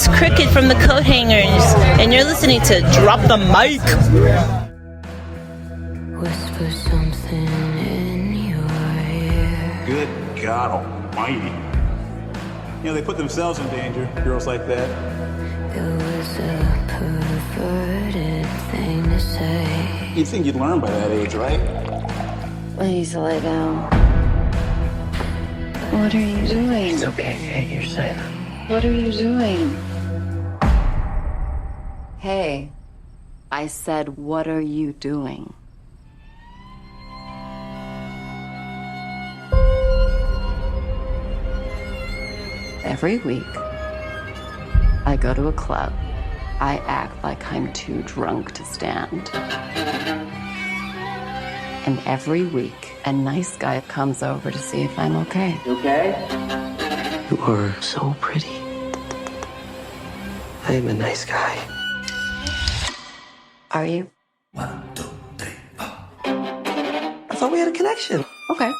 it's Cricket from the Coat Hangers, and you're listening to Drop the Mic. Whisper something in your ear. Good God Almighty. You know, they put themselves in danger, girls like that. It was a perverted thing to say. You'd think you'd learn by that age, right? Please lay down. What are you doing? It's okay, hey, you're safe. What are you doing? Hey, I said, what are you doing? Every week, I go to a club. I act like I'm too drunk to stand. And every week, a nice guy comes over to see if I'm okay. You okay? You are so pretty. I am a nice guy. Are you? 1, 2, 3, 4. I thought we had a connection. Okay.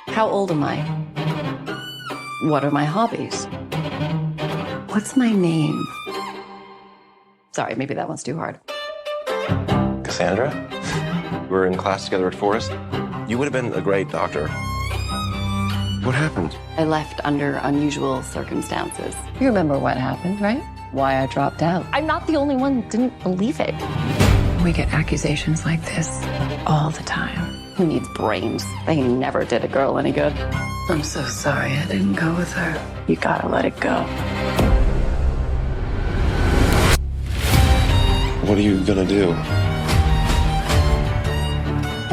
How old am I? What are my hobbies? What's my name? Sorry, maybe that one's too hard. Cassandra? We were in class together at Forest. You would have been a great doctor. What happened? I left under unusual circumstances. You remember what happened, right? Why I dropped out. I'm not the only one who didn't believe it. We get accusations like this all the time. Who needs brains? They never did a girl any good. I'm so sorry I didn't go with her. You gotta let it go. What are you gonna do?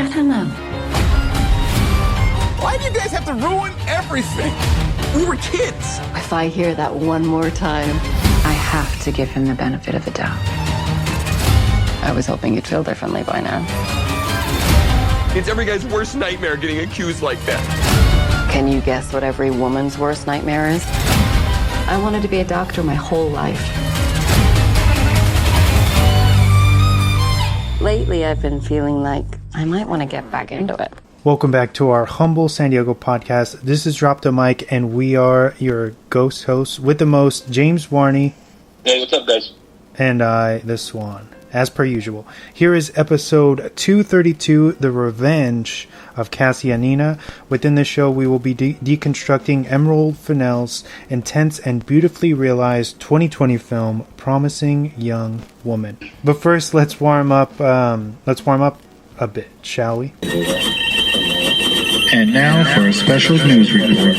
I don't know. Why do you guys have to ruin everything? We were kids. If I hear that one more time, I have to give him the benefit of the doubt. I was hoping you'd feel differently by now. It's every guy's worst nightmare getting accused like that. Can you guess what every woman's worst nightmare is? I wanted to be a doctor my whole life. Lately, I've been feeling like I might want to get back into it. Welcome back to our humble San Diego podcast. This is Drop the Mic, and we are your ghost hosts with the most, James Warney. Hey, what's up, guys? And I, the Swann, as per usual. Here is episode 232, The Revenge of Cassie Nina. Within this show, we will be deconstructing Emerald Fennell's intense and beautifully realized 2020 film, Promising Young Woman. But first, let's warm up a bit, shall we? And now for a special news report,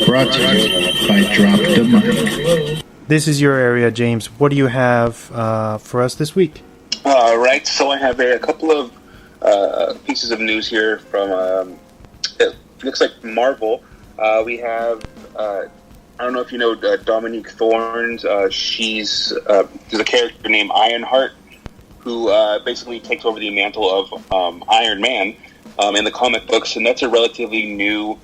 brought to you by Drop the Mic. This is your area, James. What do you have for us this week? Right, so I have a couple of pieces of news here from, it looks like Marvel. We have, I don't know if you know Dominique Thorne. There's a character named Ironheart who basically takes over the mantle of Iron Man in the comic books, and that's a relatively new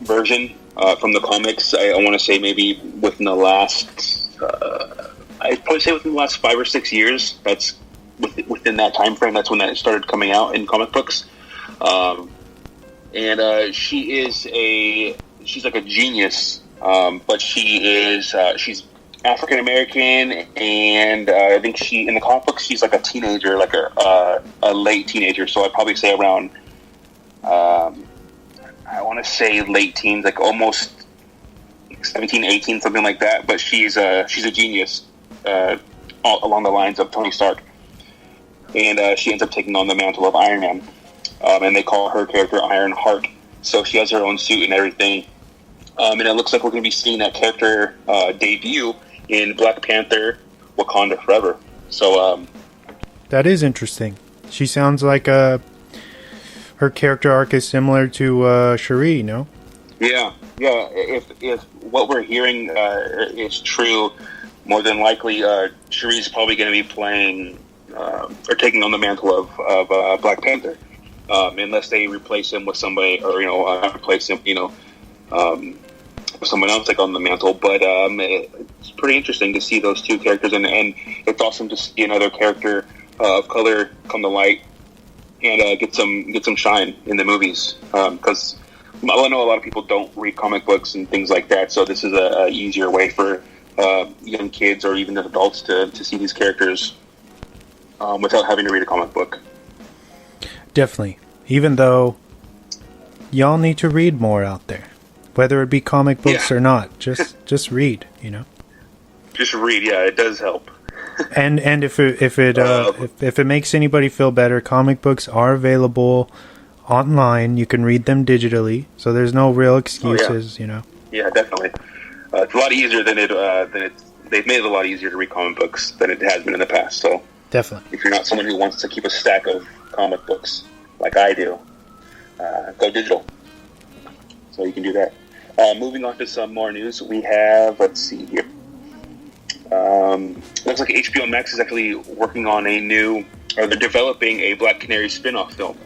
version from the comics. I want to say maybe within the last, I'd probably say within the last 5 or 6 years. That's within that time frame. That's when that started coming out in comic books. And she's like a genius, but she's African American, and I think in the comic books she's like a teenager, like a late teenager. So I'd probably say around, I want to say late teens, like almost 17, 18, something like that. But she's a genius, along the lines of Tony Stark, and she ends up taking on the mantle of Iron Man, and they call her character Ironheart. So she has her own suit and everything, and it looks like we're going to be seeing that character debut in Black Panther: Wakanda Forever. So that is interesting. She sounds like her character arc is similar to Shuri, no? Yeah. If what we're hearing is true, more than likely Shuri's probably going to be playing or taking on the mantle of Black Panther, unless they replace him with somebody, or replace him, someone else take on the mantle. But it's pretty interesting to see those two characters, and it's awesome to see another character of color come to light and get some shine in the movies, because I know a lot of people don't read comic books and things like that, so this is a easier way for young kids or even adults to see these characters without having to read a comic book. Definitely. Even though y'all need to read more out there, whether it be comic books or not, just read, you know. Just read, yeah, it does help. and if it makes anybody feel better, comic books are available online. You can read them digitally, so there's no real excuses, you know. Yeah, definitely. It's a lot easier than they've made it a lot easier to read comic books than it has been in the past. So definitely, if you're not someone who wants to keep a stack of comic books like I do, go digital. So you can do that. Moving on to some more news, we have, let's see here. Looks like HBO Max is actually working on they're developing a Black Canary spin-off film.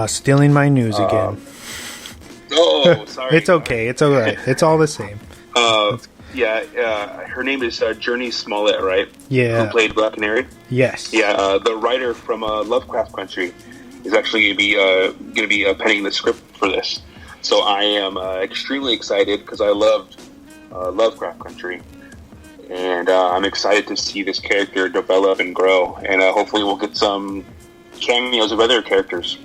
Stealing my news again. Oh, sorry. It's okay. It's all right. It's all the same. Her name is Journey Smollett, right? Yeah. Who played Black Canary? Yes. Yeah, the writer from Lovecraft Country is actually going to be penning the script for this. So I am extremely excited because I loved Lovecraft Country. And I'm excited to see this character develop and grow. And hopefully we'll get some cameos of other characters.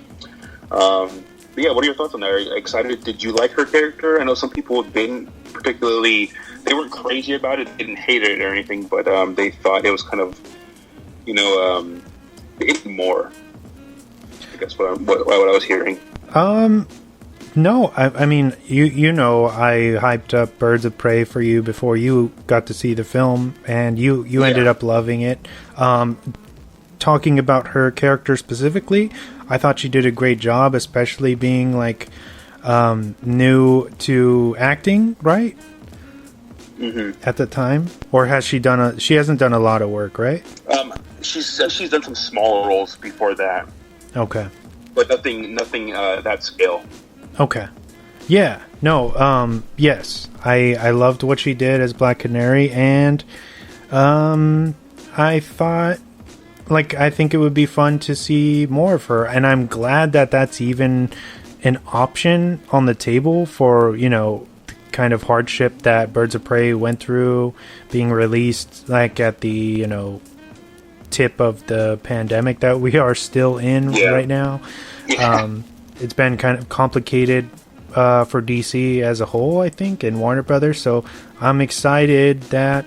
But yeah, what are your thoughts on that? Are you excited? Did you like her character? I know some people didn't particularly. They weren't crazy about it, didn't hate it or anything, but they thought it was kind of, more. I guess what I was hearing. No, I mean, you know, I hyped up Birds of Prey for you before you got to see the film, and you ended up loving it. Talking about her character specifically, I thought she did a great job, especially being like new to acting, right? Mm-hmm. At the time, or has she done she hasn't done a lot of work, right? She's done some smaller roles before that. Okay, but nothing that scale. Okay. Yeah. No. Yes. I loved what she did as Black Canary, and I thought, I think it would be fun to see more of her, and I'm glad that that's even an option on the table for, the kind of hardship that Birds of Prey went through, being released at the tip of the pandemic that we are still in right now. It's been kind of complicated for DC as a whole, I think, and Warner Brothers. So I'm excited that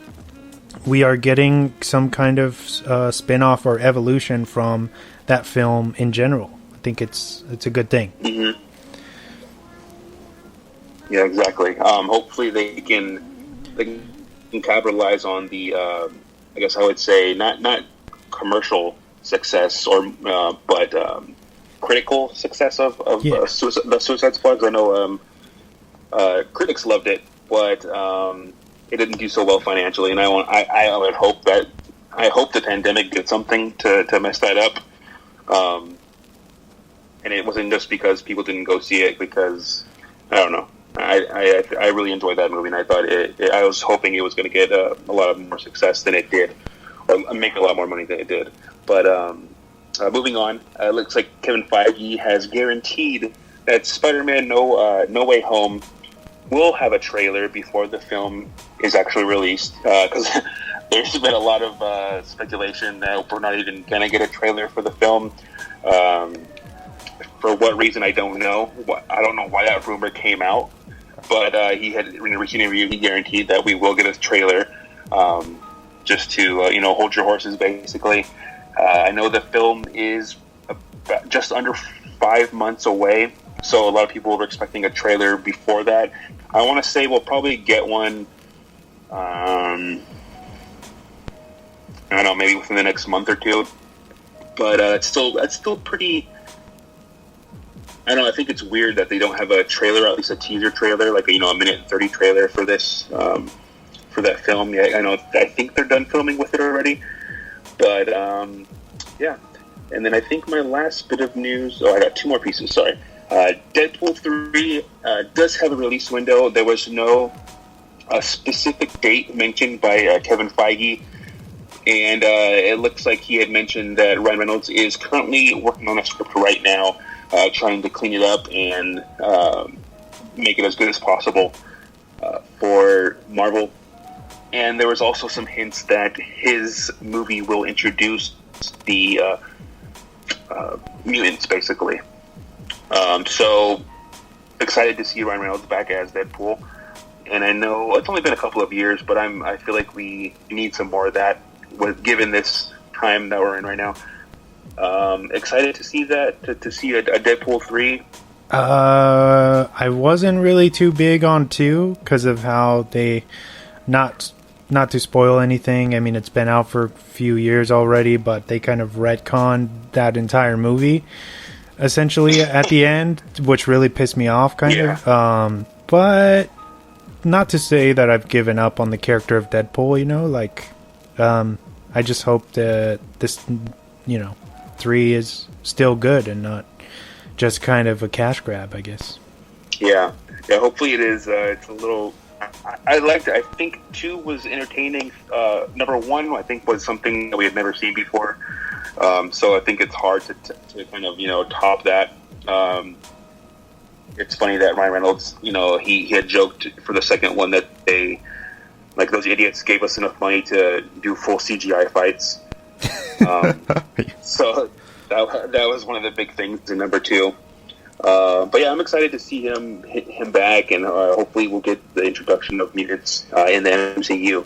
we are getting some kind of spin-off or evolution from that film in general. I think it's a good thing. Mm-hmm. Yeah, exactly. Hopefully they can capitalize on the, I guess I would say, not commercial success but critical success of the Suicide Squad. I know critics loved it, but it didn't do so well financially, and I would hope that the pandemic did something to mess that up. And it wasn't just because people didn't go see it, because I don't know. I really enjoyed that movie, and I thought I was hoping it was going to get a lot of more success than it did, or make a lot more money than it did. But moving on, it looks like Kevin Feige has guaranteed that Spider-Man No Way Home will have a trailer before the film is actually released, because there's been a lot of speculation that we're not even going to get a trailer for the film. For what reason, I don't know. I don't know why that rumor came out, but he had, in a recent interview, he guaranteed that we will get a trailer, just to hold your horses, basically. I know the film is just under 5 months away, so a lot of people were expecting a trailer before that. I want to say we'll probably get one, I don't know, maybe within the next month or two. But that's still pretty. I don't know. I think it's weird that they don't have a trailer, at least a teaser trailer, like a minute and 30 trailer for this, for that film. Yeah, I know. I think they're done filming with it already. But yeah, and then I think my last bit of news. Oh, I got two more pieces. Sorry. Deadpool 3 does have a release window. There was no specific date mentioned by Kevin Feige, and it looks like he had mentioned that Ryan Reynolds is currently working on a script right now, trying to clean it up and make it as good as possible for Marvel. And there was also some hints that his movie will introduce the mutants, basically. So excited to see Ryan Reynolds back as Deadpool. And I know it's only been a couple of years, but I feel like we need some more of that, given this time that we're in right now. Excited to see that, to see a Deadpool 3. I wasn't really too big on 2 because of how they, not to spoil anything, I mean, it's been out for a few years already, but they kind of retconned that entire movie, essentially, at the end, which really pissed me off, kind of. But not to say that I've given up on the character of Deadpool, you know, like, I just hope that this, 3 is still good and not just kind of a cash grab, I guess. Yeah, hopefully it is. It's a little... I liked it. I think 2 was entertaining. Number 1, I think, was something that we had never seen before. So I think it's hard to kind of, top that. It's funny that Ryan Reynolds, he had joked for the second one that they, like, those idiots gave us enough money to do full CGI fights. So that was one of the big things in number 2. But yeah, I'm excited to see him back, and hopefully we'll get the introduction of mutants in the MCU.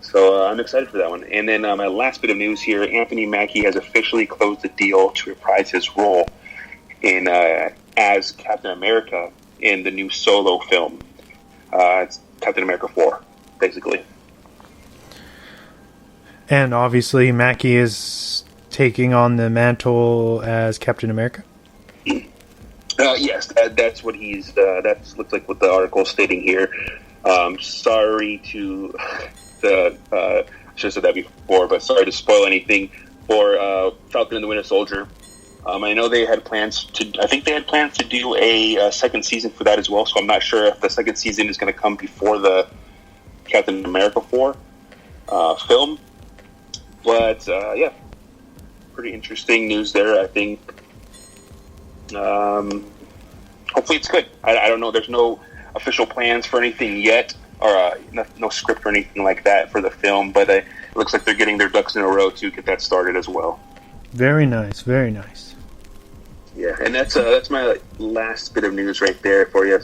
So I'm excited for that one. And then my last bit of news here: Anthony Mackie has officially closed the deal to reprise his role in as Captain America in the new Solo film. It's Captain America 4, basically. And obviously, Mackie is taking on the mantle as Captain America. Yes, that's what he's. That looks like what the article is stating here. Sorry to I should have said that before, but sorry to spoil anything for Falcon and the Winter Soldier. I know they had plans to. I think they had plans to do a second season for that as well. So I'm not sure if the second season is going to come before the Captain America 4 film. But yeah, pretty interesting news there. I think. Hopefully it's good. I don't know. There's no official plans for anything yet, or no script or anything like that for the film. But it looks like they're getting their ducks in a row to get that started as well. Very nice. Very nice. Yeah, and that's my last bit of news right there for you.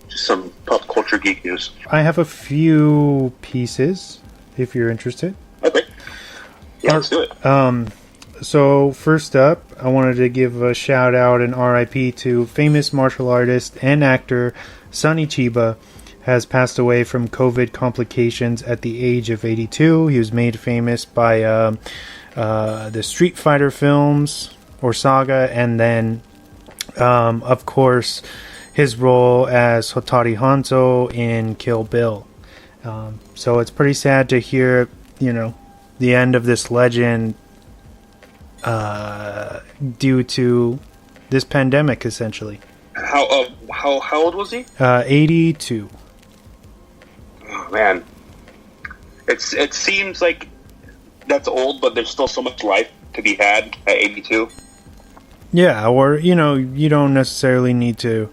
Some pop culture geek news. I have a few pieces, if you're interested. Okay. Yeah, let's do it. So first up, I wanted to give a shout out and RIP to famous martial artist and actor Sonny Chiba. Has passed away from COVID complications at the age of 82. He was made famous by the Street Fighter films or saga, and then of course his role as Hotori Hanzo in Kill Bill. So it's pretty sad to hear, the end of this legend due to this pandemic, essentially. How old was he? 82. Oh, man, it seems like that's old, but there's still so much life to be had at 82. Yeah, or you don't necessarily need to.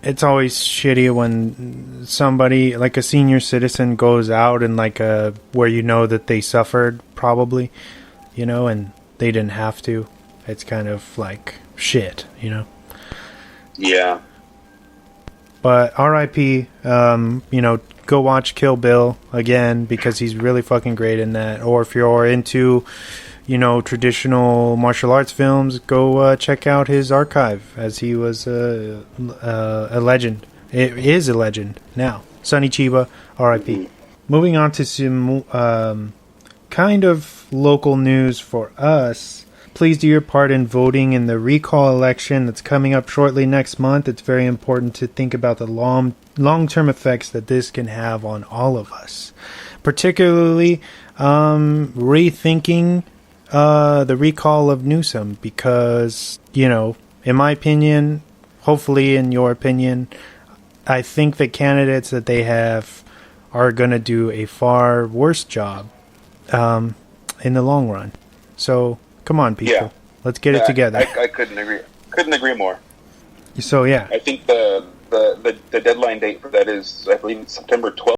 It's always shitty when somebody like a senior citizen goes out and like where that they suffered probably, and they didn't have to. It's kind of like shit, Yeah. But R.I.P. Go watch Kill Bill again because he's really fucking great in that. Or if you're into, traditional martial arts films, go check out his archive, as he was a legend. It is a legend now. Sonny Chiba, R.I.P. Moving on to some kind of local news for us. Please do your part in voting in the recall election that's coming up shortly next month. It's very important to think about the long-term effects that this can have on all of us. Particularly rethinking the recall of Newsom because, in my opinion, hopefully in your opinion, I think the candidates that they have are going to do a far worse job in the long run. So... come on, people. Yeah. Let's get it together. I couldn't agree more. So, yeah. I think the The deadline date for that is, I believe, it's September 12th.